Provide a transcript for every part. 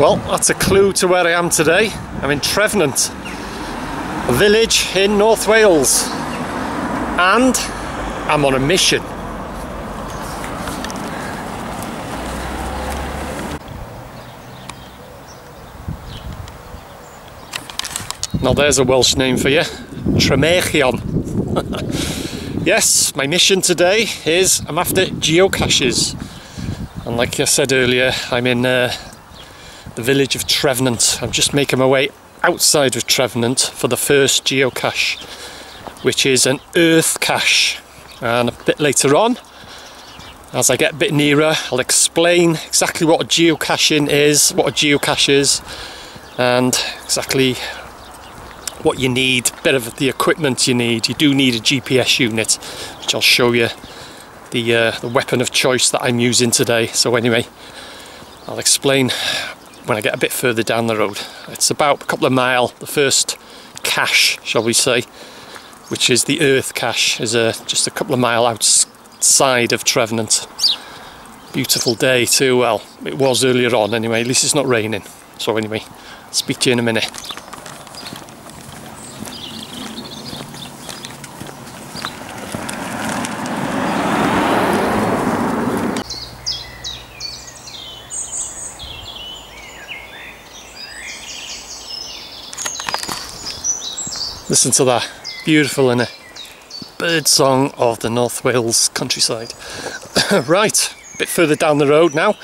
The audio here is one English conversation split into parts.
Well, that's a clue to where I am today. I'm in Trefnant, a village in North Wales, and I'm on a mission. Now there's a Welsh name for you, Tremechion. Yes, my mission today is I'm after geocaches, and like I said earlier, I'm in the village of Trefnant. I'm just making my way outside of Trefnant for the first geocache, which is an earth cache. And a bit later on, as I get a bit nearer, I'll explain exactly what a geocaching is, what a geocache is, and exactly what you need, a bit of the equipment you need. You do need a GPS unit, which I'll show you the weapon of choice that I'm using today. So anyway, I'll explain when I get a bit further down the road. It's about a couple of miles, the first cache, shall we say, which is the earth cache, is just a couple of miles outside of Trefnant. Beautiful day too. Well, it was earlier on anyway, at least it's not raining. So anyway, I'll speak to you in a minute. Listen to that, beautiful, innit? Bird song of the North Wales countryside. Right, a bit further down the road now.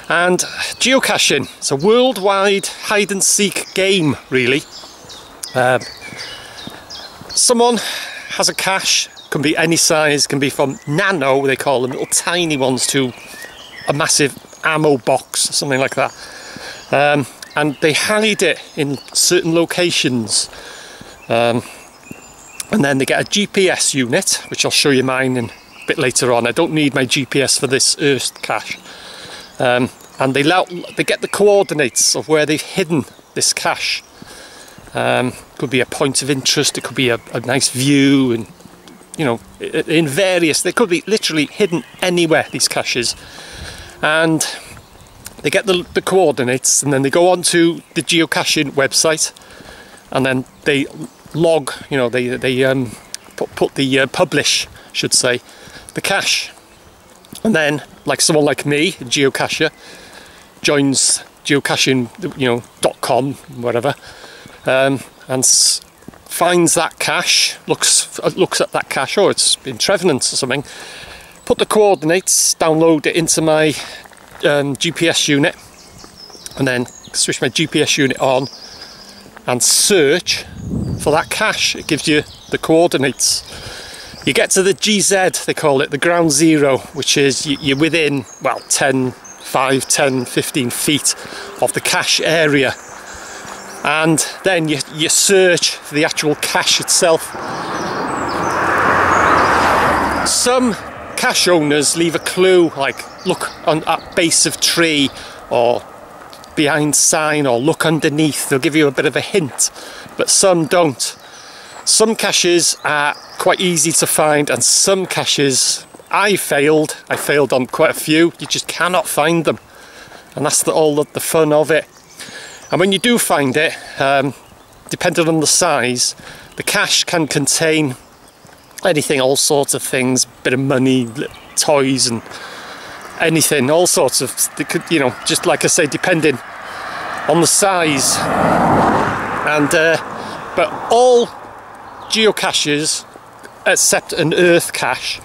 And geocaching, it's a worldwide hide and seek game, really. Someone has a cache, can be any size, can be from nano, they call them, little tiny ones, to a massive ammo box, or something like that. And they hide it in certain locations. And then they get a GPS unit, which I'll show you mine in a bit later on. I don't need my GPS for this earth cache. And they get the coordinates of where they've hidden this cache. Could be a point of interest, it could be a nice view, and you know, in various, they could be literally hidden anywhere, these caches. And they get the coordinates, and then they go on to the geocaching website, and then they log, you know, they put the publish, should say, the cache. And then, like someone like me, a geocacher, joins geocaching, you know, .com, whatever, and finds that cache, looks at that cache, oh, it's in Trefnant or something, put the coordinates, download it into my GPS unit, and then switch my GPS unit on and search for that cache. It gives you the coordinates. You get to the GZ, they call it, the ground zero, which is you're within, well, 5, 10, 15 feet of the cache area. And then you search for the actual cache itself. Some cache owners leave a clue, like look on that base of tree, or behind sign, or look underneath. They'll give you a bit of a hint, but some don't. Some caches are quite easy to find, and some caches I failed on quite a few. You just cannot find them, and that's all the fun of it. And when you do find it, depending on the size, the cache can contain anything, all sorts of things, bit of money, toys, and anything, all sorts of, you know, just like I say, depending on the size. And but all geocaches, except an earth cache,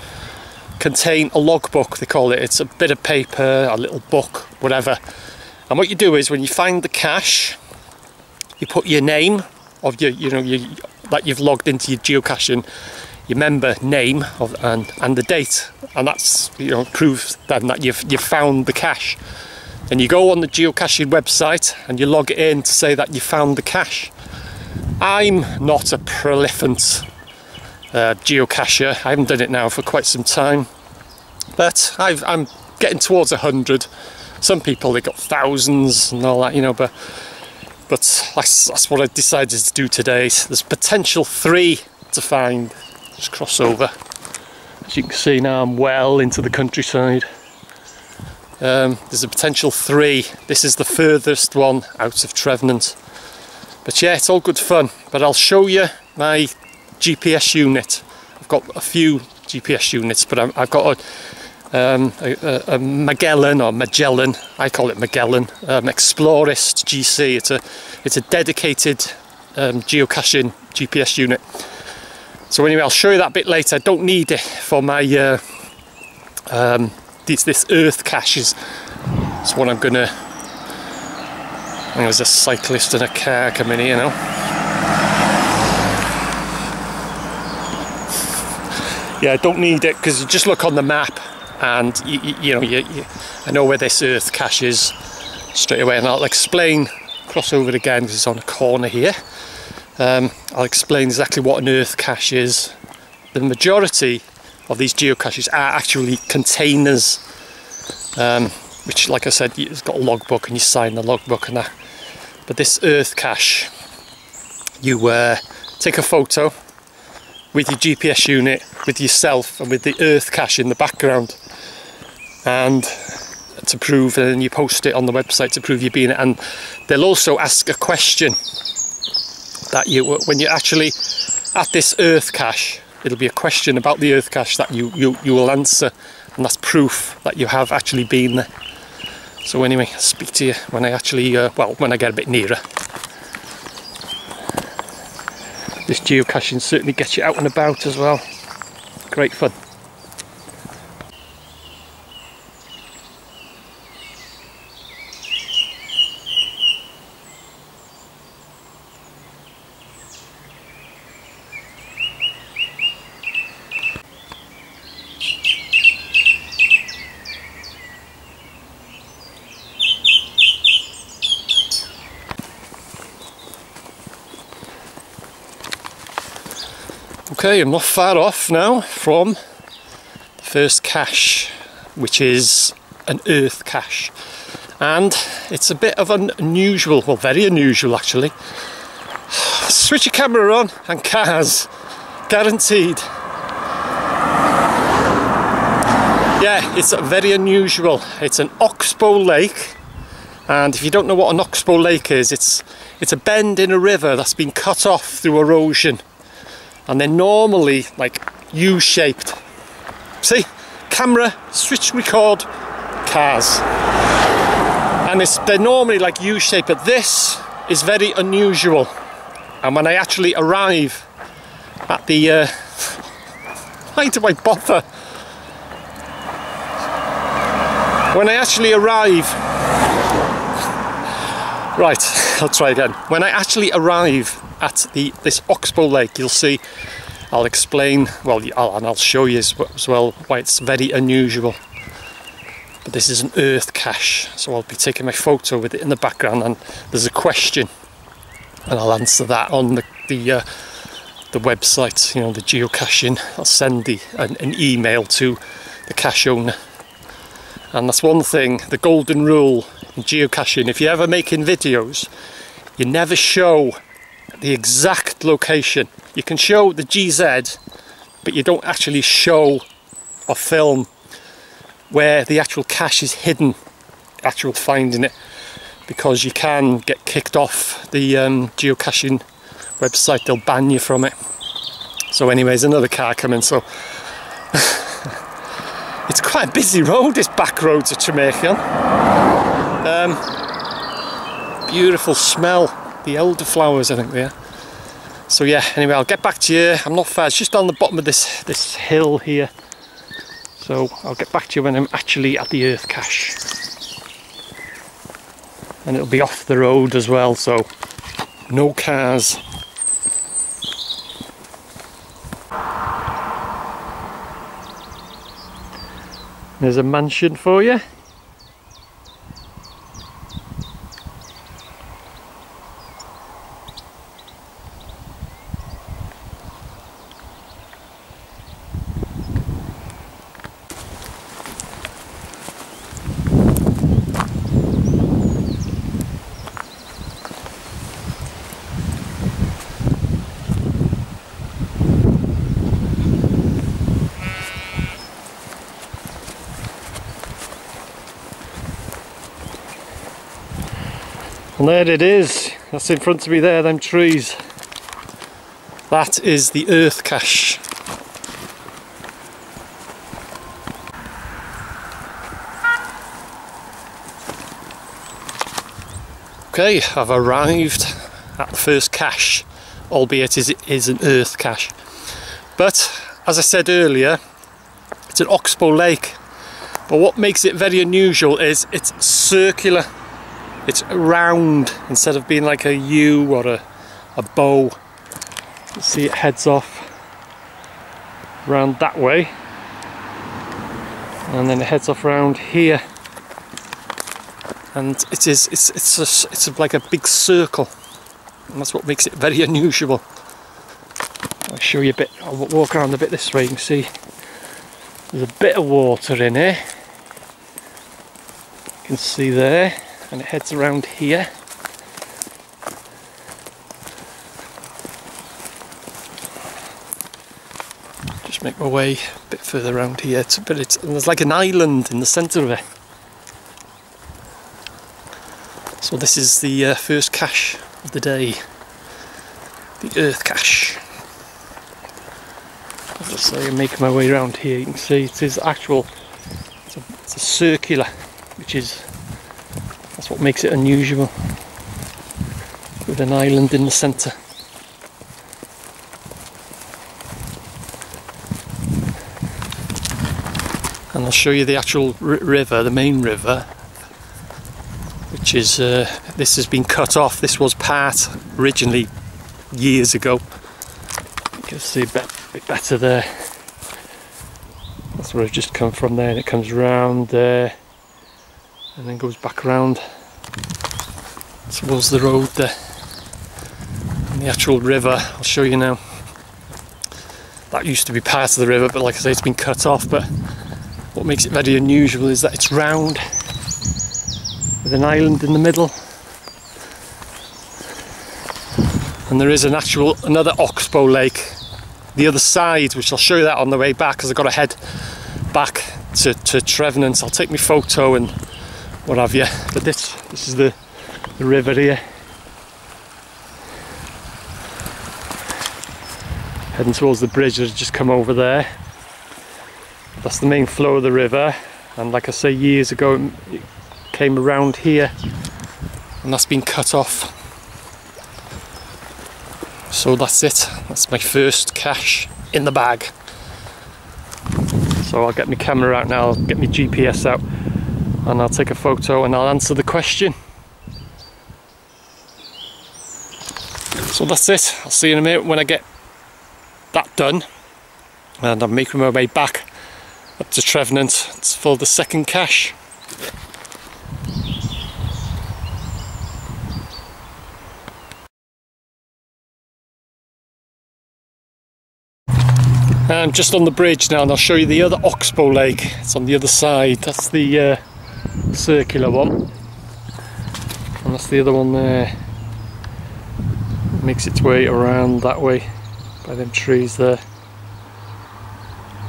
contain a logbook, they call it. It's a bit of paper, a little book, whatever. And what you do is, when you find the cache, you put your name of your, you know, that you've logged into your geocaching, your member name and the date, and that's, you know, proves then that you've found the cache. And you go on the geocaching website and you log it in to say that you found the cache. I'm not a prolific geocacher. I haven't done it now for quite some time, but I'm getting towards 100. Some people, they got thousands and all that, you know, but that's what I decided to do today. There's potential 3 to find. Just cross over. As you can see now, I'm well into the countryside. There's a potential 3. This is the furthest one out of Trevenant. But yeah, it's all good fun. But I'll show you my GPS unit. I've got a few GPS units, but I've got a Magellan, or Magellan, I call it Magellan, Explorist GC. It's a dedicated geocaching GPS unit. So anyway, I'll show you that a bit later. I don't need it for my this earth caches. It's what I'm gonna. There's a cyclist and a car coming here now. Yeah, I don't need it because you just look on the map and you know I know where this earth cache is straight away, and I'll explain. Cross over again because it's on a corner here. I'll explain exactly what an earth cache is. The majority of these geocaches are actually containers, which, like I said, it's got a logbook and you sign the logbook and that. But this earth cache, you take a photo with your GPS unit, with yourself, and with the earth cache in the background, and to prove, and then you post it on the website to prove you've been it. And they'll also ask a question that when you're actually at this earth cache, it'll be a question about the earth cache that you will answer, and that's proof that you have actually been there. So anyway, I'll speak to you when I actually, when I get a bit nearer. This geocaching certainly gets you out and about as well. Great fun. Okay, I'm not far off now from the first cache, which is an earth cache, and it's a bit of an unusual, well, very unusual actually. Switch your camera on and cars, guaranteed. Yeah, it's very unusual. It's an oxbow lake, and if you don't know what an oxbow lake is, it's a bend in a river that's been cut off through erosion. And they're normally like U-shaped. See? Camera, switch, record, cars. And they're normally like U-shaped, but this is very unusual. And when I actually arrive at the... why do I bother? When I actually arrive... Right, I'll try again. When I actually arrive at this oxbow lake, you'll see, I'll explain, well, and I'll show you as well why it's very unusual. But this is an earth cache, so I'll be taking my photo with it in the background, and there's a question, and I'll answer that on the website, you know, the geocaching. I'll send an email to the cache owner. And that's one thing, the golden rule in geocaching: if you're ever making videos, you never show the exact location. You can show the GZ, but you don't actually show or film where the actual cache is hidden, actual finding it, because you can get kicked off the geocaching website. They'll ban you from it. So anyways, another car coming, so it's quite a busy road, this back road to Tremarchan. Beautiful smell, the elderflowers, I think they are. So yeah, anyway, I'll get back to you. I'm not far, it's just on the bottom of this hill here. So I'll get back to you when I'm actually at the earth cache. And it'll be off the road as well, so no cars. There's a mansion for you. And there it is, that's in front of me there, them trees. That is the earth cache. Okay, I've arrived at the first cache, albeit it is an earth cache. But as I said earlier, it's an oxbow lake. But what makes it very unusual is it's circular. It's round instead of being like a U or a bow. You see it heads off round that way, and then it heads off round here. And it's like a big circle, and that's what makes it very unusual. I'll show you a bit. I'll walk around a bit this way. You can see there's a bit of water in here. You can see there, and it heads around here. Just make my way a bit further around here. And there's like an island in the centre of it. So this is the first cache of the day, the earth cache. As I say, I'm making my way around here. You can see it is actual, it's a circular, that's what makes it unusual, with an island in the centre. And I'll show you the actual river, the main river, which is, this has been cut off. This was part originally years ago. You can see a bit better there. That's where I've just come from there, and it comes round there and then goes back around towards the road there. And the actual river, I'll show you now. That used to be part of the river, but like I say, it's been cut off. But what makes it very unusual is that it's round, with an island in the middle, and there is another oxbow lake the other side, which I'll show you that on the way back, because I've got to head back to Trevenant. I'll take my photo and what have you. But this is the river here, heading towards the bridge that has just come over there. That's the main flow of the river, and like I say, years ago it came around here, and that's been cut off. So that's it, that's my first cache in the bag. So I'll get my camera out now, I'll get my GPS out, and I'll take a photo and I'll answer the question. So that's it, I'll see you in a minute when I get that done, and I'm making my way back up to Trevenant for the second cache. I'm just on the bridge now, and I'll show you the other oxbow lake. It's on the other side. That's the circular one, and that's the other one there. It makes its way around that way by them trees there,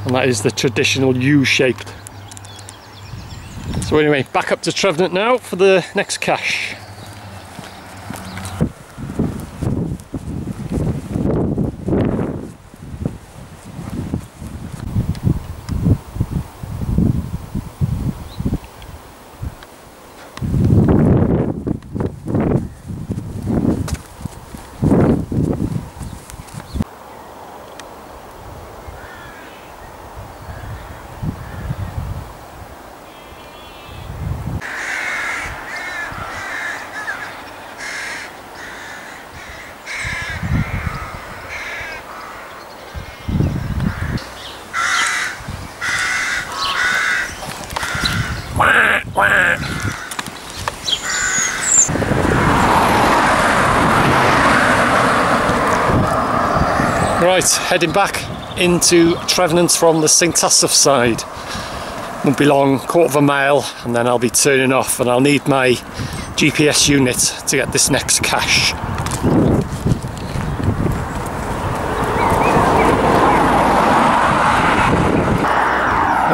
and that is the traditional U-shaped. So anyway, back up to Trevenant now for the next cache. Right, heading back into Trevenant from the St Asaph side. Won't be long, quarter of a mile, and then I'll be turning off, and I'll need my GPS unit to get this next cache.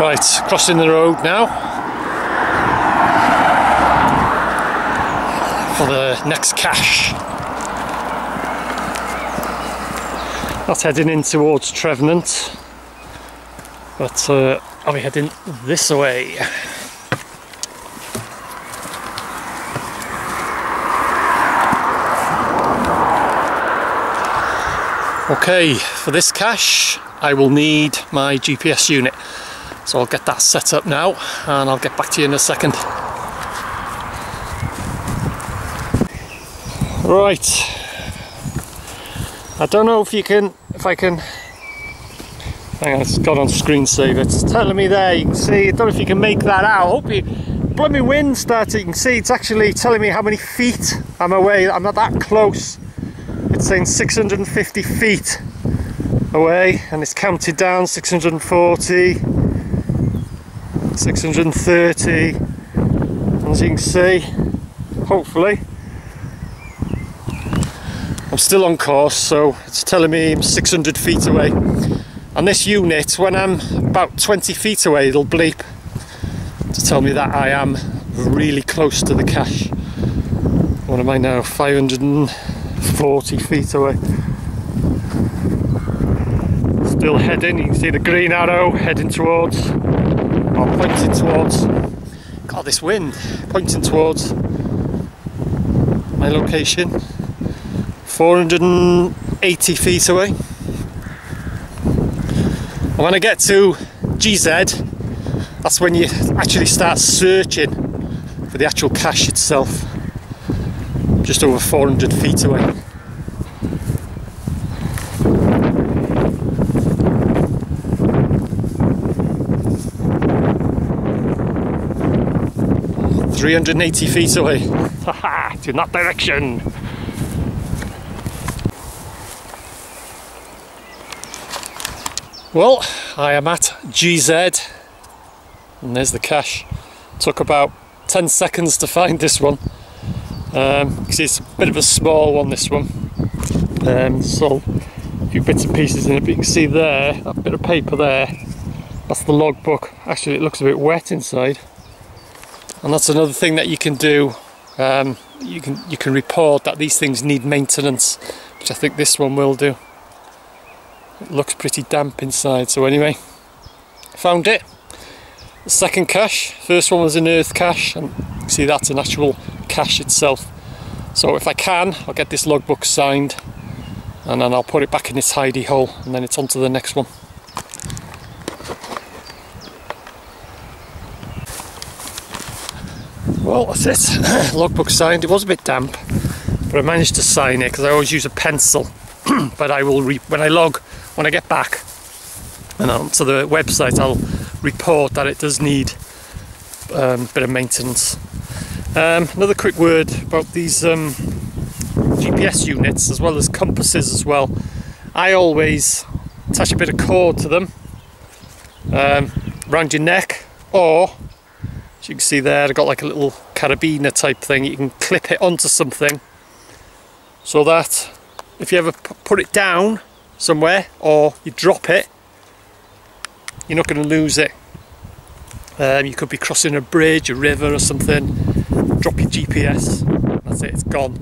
Right, crossing the road now for the the next cache. Not heading in towards Trevenant, but I'll be heading this way. Okay, for this cache I will need my GPS unit, so I'll get that set up now and I'll get back to you in a second. Right, I don't know if I can, hang on, it's got on screensaver, it's telling me there, you can see, I don't know if you can make that out. I hope you, bloody wind started, you can see it's actually telling me how many feet I'm away. I'm not that close. It's saying 650 feet away, and it's counted down 640, 630, as you can see, hopefully. I'm still on course, so it's telling me I'm 600 feet away. And this unit, when I'm about 20 feet away, it'll bleep to tell me that I am really close to the cache. What am I now? 540 feet away. Still heading, you can see the green arrow heading towards, or pointing towards, God, this wind, pointing towards my location. 480 feet away. And when I get to GZ, that's when you actually start searching for the actual cache itself. Just over 400 feet away. "380 feet away." Haha, it's in that direction. Well, I am at GZ, and there's the cache. Took about 10 seconds to find this one. You see it's a bit of a small one, this one. So a few bits and pieces in it, but you can see there, that bit of paper there, that's the logbook. Actually, it looks a bit wet inside. And that's another thing that you can do. You can report that these things need maintenance, which I think this one will do. It looks pretty damp inside, so anyway, found it. The second cache, first one was an earth cache, and you can see that's an actual cache itself. So if I can, I'll get this logbook signed, and then I'll put it back in its hidey hole, and then it's on to the next one. Well, that's it. Logbook signed. It was a bit damp, but I managed to sign it because I always use a pencil. But I will, when I get back and onto the website, I'll report that it does need a bit of maintenance. Another quick word about these GPS units, as well as compasses as well. I always attach a bit of cord to them around your neck, or as you can see there, I've got like a little carabiner type thing. You can clip it onto something so that if you ever put it down somewhere or you drop it, you're not going to lose it. You could be crossing a bridge, a river or something, drop your GPS, that's it, it's gone.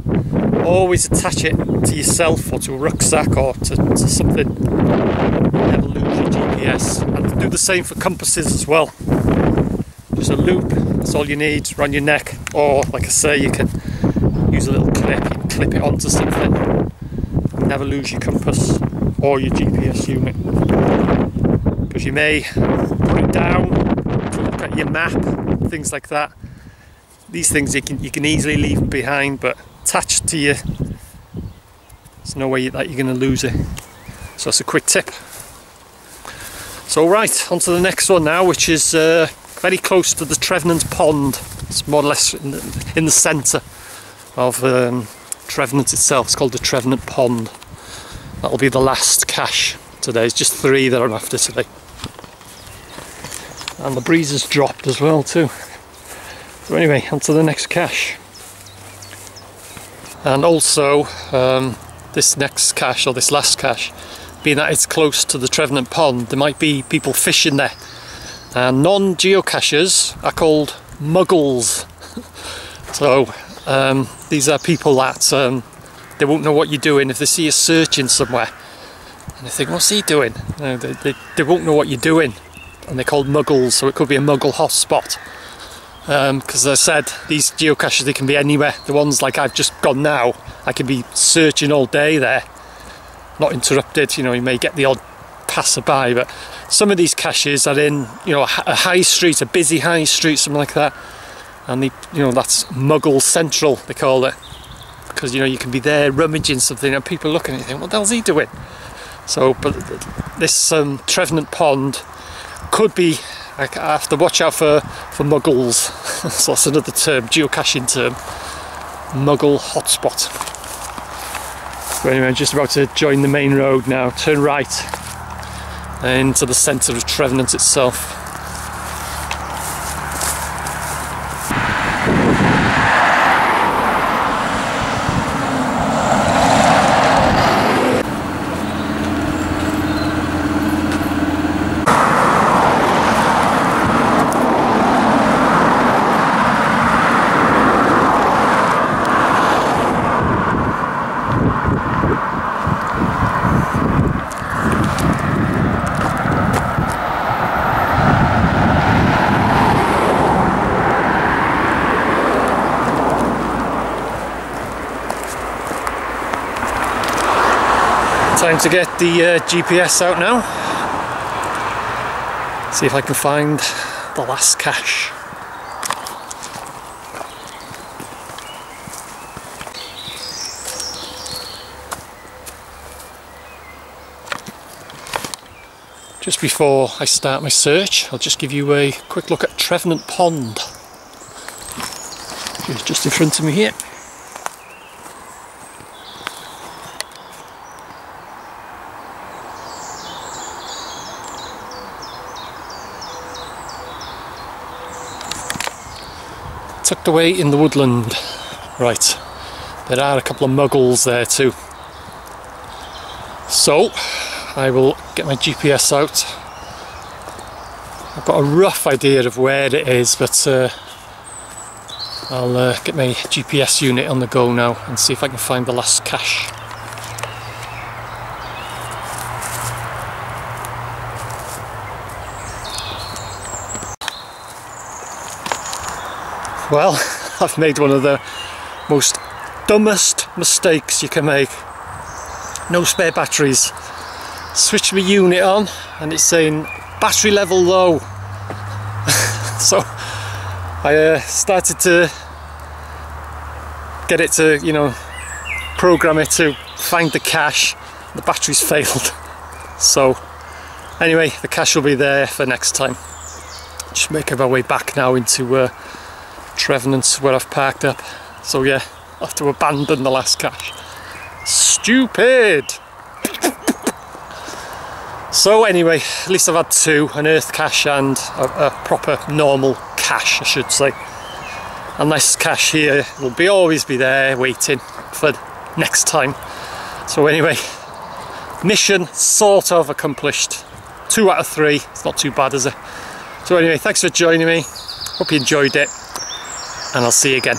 Always attach it to yourself or to a rucksack or to something. Never lose your GPS. And do the same for compasses as well. Just a loop, that's all you need around your neck, or like I say, you can use a little clip, you can clip it onto something. Never lose your compass or your GPS unit, because you may put it down to look at your map, things like that. These things you can easily leave behind, but attached to you, there's no way that you're going to lose it. So that's a quick tip. So right, on to the next one now, which is very close to the Trevenant Pond. It's more or less in the centre of Trevenant itself. It's called the Trevenant Pond. That'll be the last cache today. It's just 3 that I'm after today. And the breeze has dropped as well too. So anyway, on to the next cache. And also this next cache, or this last cache, being that it's close to the Trevenant Pond, there might be people fishing there. And non-geocachers are called muggles. So These are people that they won't know what you're doing if they see you searching somewhere, and they think, what's he doing? They won't know what you're doing, and they're called muggles, so it could be a muggle hotspot. Because as I said, these geocaches, they can be anywhere. The ones like I've just gone now, I can be searching all day there, not interrupted. You know, you may get the odd passerby, but some of these caches are in, you know, a high street, a busy high street, something like that, and that's Muggle Central, they call it, because, you know, you can be there rummaging something and people looking at you think, what the hell's he doing? So, but this Trevenant Pond could be, I have to watch out for muggles. So that's another term, geocaching term, Muggle hotspot. So anyway, I'm just about to join the main road now, turn right into the centre of Trevenant itself. Time to get the GPS out now. See if I can find the last cache. Just before I start my search, I'll just give you a quick look at Trevenant Pond. It's just in front of me here. Tucked away in the woodland. Right, there are a couple of muggles there too. So, I will get my GPS out. I've got a rough idea of where it is, but I'll get my GPS unit on the go now and see if I can find the last cache. Well, I've made one of the most dumbest mistakes you can make. No spare batteries. Switched my unit on and it's saying battery level low. So I started to get it to, you know, program it to find the cache. The battery's failed. So anyway, the cache will be there for next time. Just making my way back now into Trevenant, where I've parked up. So yeah, I'll have to abandon the last cache. Stupid! So anyway, at least I've had two, an earth cache and a proper normal cache, I should say. And this cache here will always be there waiting for next time. So anyway, mission sort of accomplished. 2 out of 3, it's not too bad, is it? So anyway, thanks for joining me. Hope you enjoyed it. And I'll see you again.